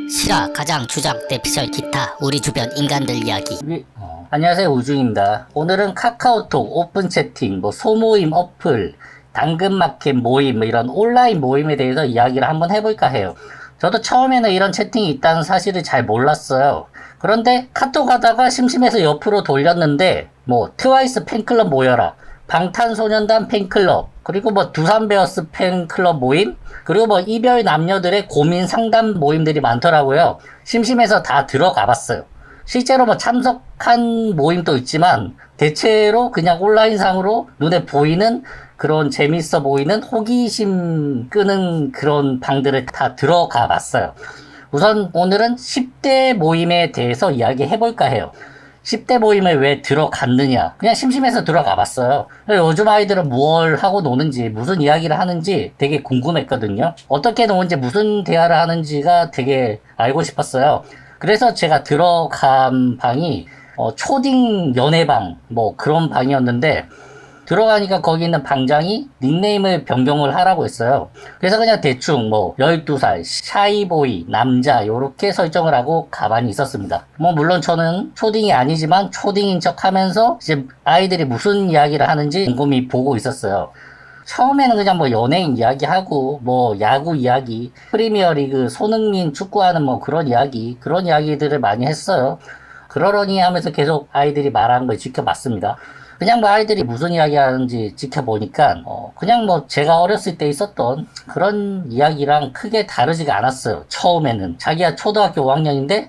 실화, 가장, 주장, 대피셜, 기타, 우리 주변 인간들 이야기. 안녕하세요, 우중입니다. 오늘은 카카오톡, 오픈 채팅, 소모임 어플, 당근마켓 모임, 이런 온라인 모임에 대해서 이야기를 한번 해볼까 해요. 저도 처음에는 이런 채팅이 있다는 사실을 잘 몰랐어요. 그런데 카톡 하다가 심심해서 옆으로 돌렸는데, 트와이스 팬클럽 모여라, 방탄소년단 팬클럽, 그리고 두산베어스 팬클럽 모임, 그리고 이별 남녀들의 고민 상담 모임들이 많더라고요. 심심해서 다 들어가 봤어요. 실제로 참석한 모임도 있지만 대체로 그냥 온라인상으로 눈에 보이는 그런 재밌어 보이는 호기심 끄는 그런 방들을 다 들어가 봤어요. 우선 오늘은 10대 모임에 대해서 이야기해 볼까 해요. 10대 모임에 왜 들어갔느냐, 그냥 심심해서 들어가 봤어요. 요즘 아이들은 뭘 하고 노는지, 무슨 이야기를 하는지 되게 궁금했거든요. 어떻게 노는지, 무슨 대화를 하는지가 되게 알고 싶었어요. 그래서 제가 들어간 방이 초딩 연애방 그런 방이었는데, 들어가니까 거기 있는 방장이 닉네임을 변경을 하라고 했어요. 그래서 그냥 대충 12살 샤이보이 남자 요렇게 설정을 하고 가만히 있었습니다. 물론 저는 초딩이 아니지만 초딩인 척 하면서 이제 아이들이 무슨 이야기를 하는지 곰곰이 보고 있었어요. 처음에는 그냥 연예인 이야기하고 야구 이야기, 프리미어리그 손흥민 축구하는 그런 이야기들을 많이 했어요. 그러려니 하면서 계속 아이들이 말하는 걸 지켜봤습니다. 그냥 아이들이 무슨 이야기 하는지 지켜보니까 그냥 제가 어렸을 때 있었던 그런 이야기랑 크게 다르지가 않았어요. 처음에는 자기가 초등학교 5학년인데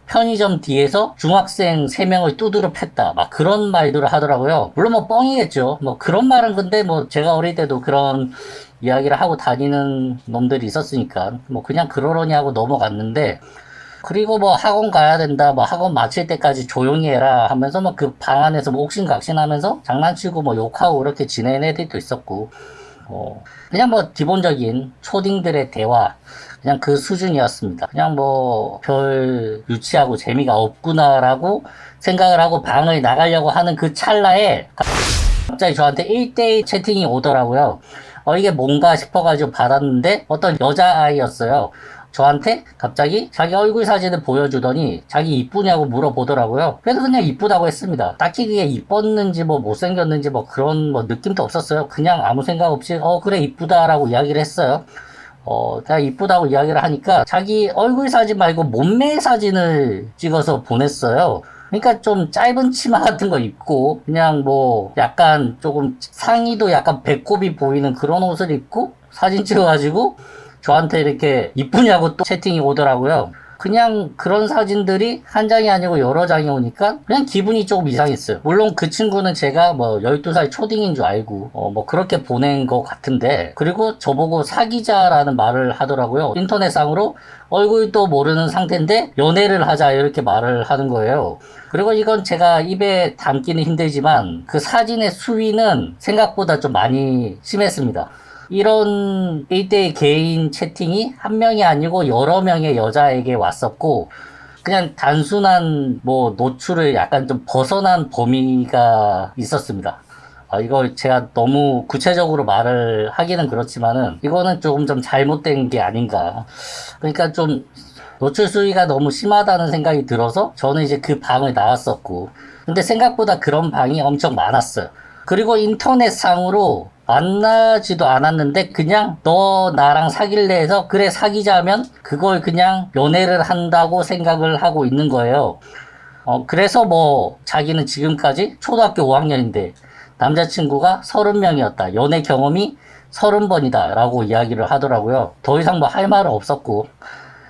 편의점 뒤에서 중학생 3명을 두드려 팼다, 그런 말들을 하더라고요. 물론 뻥이겠죠. 그런 말은, 근데 제가 어릴 때도 그런 이야기를 하고 다니는 놈들이 있었으니까 그냥 그러려니 하고 넘어갔는데, 그리고 학원 가야 된다, 학원 마칠 때까지 조용히 해라 하면서 그 방 안에서 옥신각신 하면서 장난치고 욕하고 그렇게 지내는 애들도 있었고, 그냥 기본적인 초딩들의 대화, 그냥 그 수준이었습니다. 그냥 별 유치하고 재미가 없구나라고 생각을 하고 방을 나가려고 하는 그 찰나에 갑자기 저한테 1대1 채팅이 오더라고요. 이게 뭔가 싶어가지고 받았는데 어떤 여자아이였어요. 저한테 갑자기 자기 얼굴 사진을 보여주더니 자기 이쁘냐고 물어보더라고요. 그래서 그냥 이쁘다고 했습니다. 딱히 그게 이뻤는지 못생겼는지 그런 느낌도 없었어요. 그냥 아무 생각 없이 그래 이쁘다라고 이야기를 했어요. 제가 이쁘다고 이야기를 하니까 자기 얼굴 사진 말고 몸매 사진을 찍어서 보냈어요. 그러니까 좀 짧은 치마 같은 거 입고 그냥 약간 조금 상의도 약간 배꼽이 보이는 그런 옷을 입고 사진 찍어가지고 저한테 이렇게 이쁘냐고 또 채팅이 오더라고요. 그냥 그런 사진들이 한 장이 아니고 여러 장이 오니까 그냥 기분이 조금 이상했어요. 물론 그 친구는 제가 12살 초딩인 줄 알고 그렇게 보낸 것 같은데, 그리고 저보고 사귀자라는 말을 하더라고요. 인터넷상으로 얼굴도 모르는 상태인데 연애를 하자 이렇게 말을 하는 거예요. 그리고 이건 제가 입에 담기는 힘들지만 그 사진의 수위는 생각보다 좀 많이 심했습니다. 이런 1대1 개인 채팅이 한 명이 아니고 여러 명의 여자에게 왔었고, 그냥 단순한 노출을 약간 좀 벗어난 범위가 있었습니다. 이걸 제가 너무 구체적으로 말을 하기는 그렇지만은 이거는 조금 좀 잘못된 게 아닌가. 그러니까 좀 노출 수위가 너무 심하다는 생각이 들어서 저는 이제 그 방을 나왔었고, 근데 생각보다 그런 방이 엄청 많았어요. 그리고 인터넷상으로 만나지도 않았는데 그냥 너 나랑 사귈래 해서 그래 사귀자면 그걸 그냥 연애를 한다고 생각을 하고 있는 거예요. 그래서 자기는 지금까지 초등학교 5학년인데 남자친구가 30명이었다. 연애 경험이 30번이다 라고 이야기를 하더라고요. 더 이상 할 말은 없었고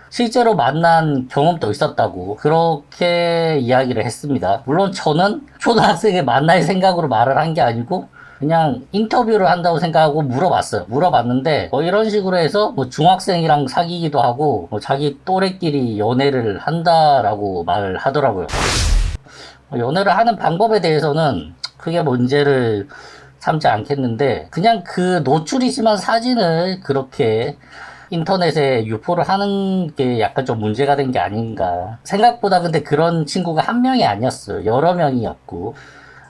실제로 만난 경험도 있었다고 그렇게 이야기를 했습니다. 물론 저는 초등학생을 만날 생각으로 말을 한 게 아니고 그냥 인터뷰를 한다고 생각하고 물어봤어요. 물어봤는데 이런 식으로 해서 중학생이랑 사귀기도 하고 자기 또래끼리 연애를 한다라고 말을 하더라고요. 연애를 하는 방법에 대해서는 크게 문제를 삼지 않겠는데, 그냥 그 노출이 심한 사진을 그렇게 인터넷에 유포를 하는 게 약간 좀 문제가 된 게 아닌가. 생각보다 근데 그런 친구가 한 명이 아니었어요. 여러 명이었고,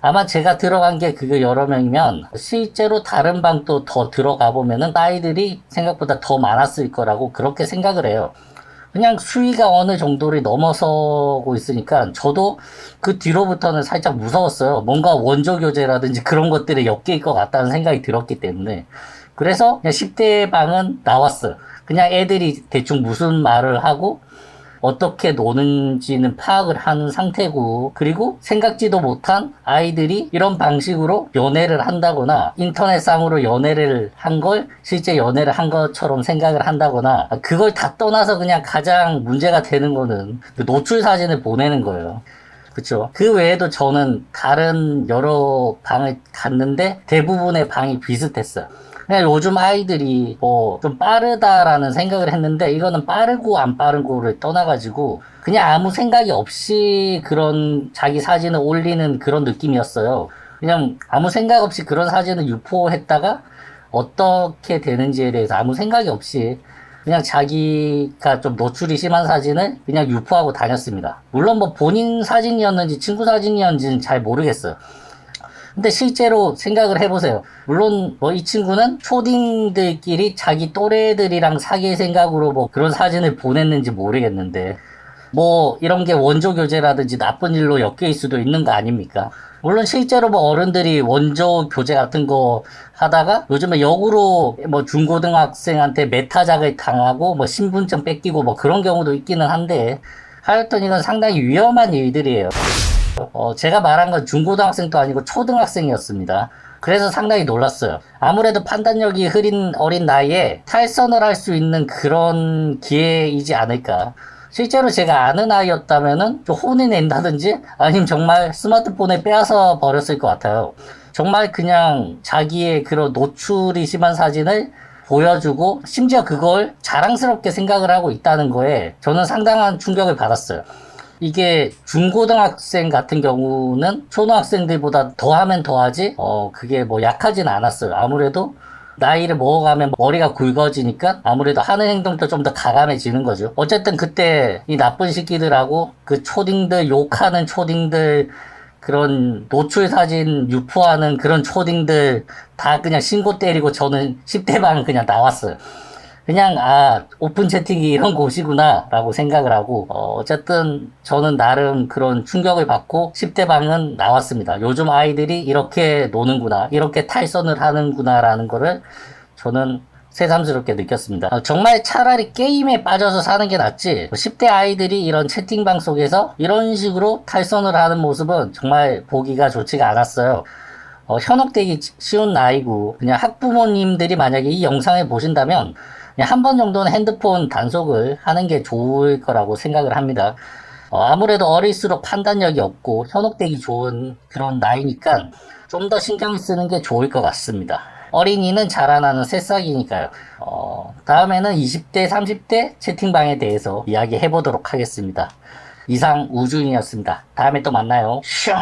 아마 제가 들어간 게 그거 여러 명이면 실제로 다른 방도 더 들어가 보면은 아이들이 생각보다 더 많았을 거라고 그렇게 생각을 해요. 그냥 수위가 어느 정도를 넘어서고 있으니까 저도 그 뒤로부터는 살짝 무서웠어요. 뭔가 원조 교재라든지 그런 것들이 엮일 것 같다는 생각이 들었기 때문에. 그래서 그냥 10대 방은 나왔어요. 그냥 애들이 대충 무슨 말을 하고 어떻게 노는지는 파악을 하는 상태고, 그리고 생각지도 못한 아이들이 이런 방식으로 연애를 한다거나 인터넷상으로 연애를 한 걸 실제 연애를 한 것처럼 생각을 한다거나, 그걸 다 떠나서 그냥 가장 문제가 되는 거는 그 노출 사진을 보내는 거예요. 그쵸. 그 외에도 저는 다른 여러 방을 갔는데 대부분의 방이 비슷했어요. 그냥 요즘 아이들이 뭐 좀 빠르다라는 생각을 했는데, 이거는 빠르고 안 빠르고를 떠나가지고 그냥 아무 생각이 없이 그런 자기 사진을 올리는 그런 느낌이었어요. 그냥 아무 생각 없이 그런 사진을 유포했다가 어떻게 되는지에 대해서 아무 생각이 없이 그냥 자기가 좀 노출이 심한 사진을 그냥 유포하고 다녔습니다. 물론 뭐 본인 사진이었는지 친구 사진이었는지는 잘 모르겠어요. 근데 실제로 생각을 해보세요. 물론 뭐 이 친구는 초딩들끼리 자기 또래들이랑 사귈 생각으로 뭐 그런 사진을 보냈는지 모르겠는데, 뭐 이런 게 원조 교제라든지 나쁜 일로 엮일 수도 있는 거 아닙니까? 물론 실제로 뭐 어른들이 원조 교제 같은 거 하다가 요즘에 역으로 뭐 중고등학생한테 메타작을 당하고 뭐 신분증 뺏기고 뭐 그런 경우도 있기는 한데, 하여튼 이건 상당히 위험한 일들이에요. 제가 말한 건 중고등학생도 아니고 초등학생이었습니다. 그래서 상당히 놀랐어요. 아무래도 판단력이 흐린 어린 나이에 탈선을 할 수 있는 그런 기회이지 않을까. 실제로 제가 아는 아이였다면은 좀 혼을 낸다든지 아니면 정말 스마트폰에 빼앗아 버렸을 것 같아요. 정말 그냥 자기의 그런 노출이 심한 사진을 보여주고 심지어 그걸 자랑스럽게 생각을 하고 있다는 거에 저는 상당한 충격을 받았어요. 이게 중고등학생 같은 경우는 초등학생들보다 더하면 더하지 그게 뭐 약하진 않았어요. 아무래도 나이를 먹어가면 머리가 굵어지니까 아무래도 하는 행동도 좀 더 가감해지는 거죠. 어쨌든 그때 이 나쁜 새끼들하고 그 초딩들 욕하는 초딩들, 그런 노출 사진 유포하는 그런 초딩들 다 그냥 신고 때리고 저는 10대 방 그냥 나왔어요. 그냥 오픈 채팅이 이런 곳이구나 라고 생각을 하고, 어쨌든 저는 나름 그런 충격을 받고 10대 방은 나왔습니다. 요즘 아이들이 이렇게 노는구나, 이렇게 탈선을 하는구나 라는 거를 저는 새삼스럽게 느꼈습니다. 정말 차라리 게임에 빠져서 사는 게 낫지, 10대 아이들이 이런 채팅방 속에서 이런 식으로 탈선을 하는 모습은 정말 보기가 좋지가 않았어요. 현혹되기 쉬운 나이고, 그냥 학부모님들이 만약에 이 영상을 보신다면 한 번 정도는 핸드폰 단속을 하는 게 좋을 거라고 생각을 합니다. 아무래도 어릴수록 판단력이 없고 현혹되기 좋은 그런 나이니까 좀 더 신경 쓰는 게 좋을 것 같습니다. 어린이는 자라나는 새싹이니까요. 다음에는 20대, 30대 채팅방에 대해서 이야기해 보도록 하겠습니다. 이상 우주인이었습니다. 다음에 또 만나요. 슝!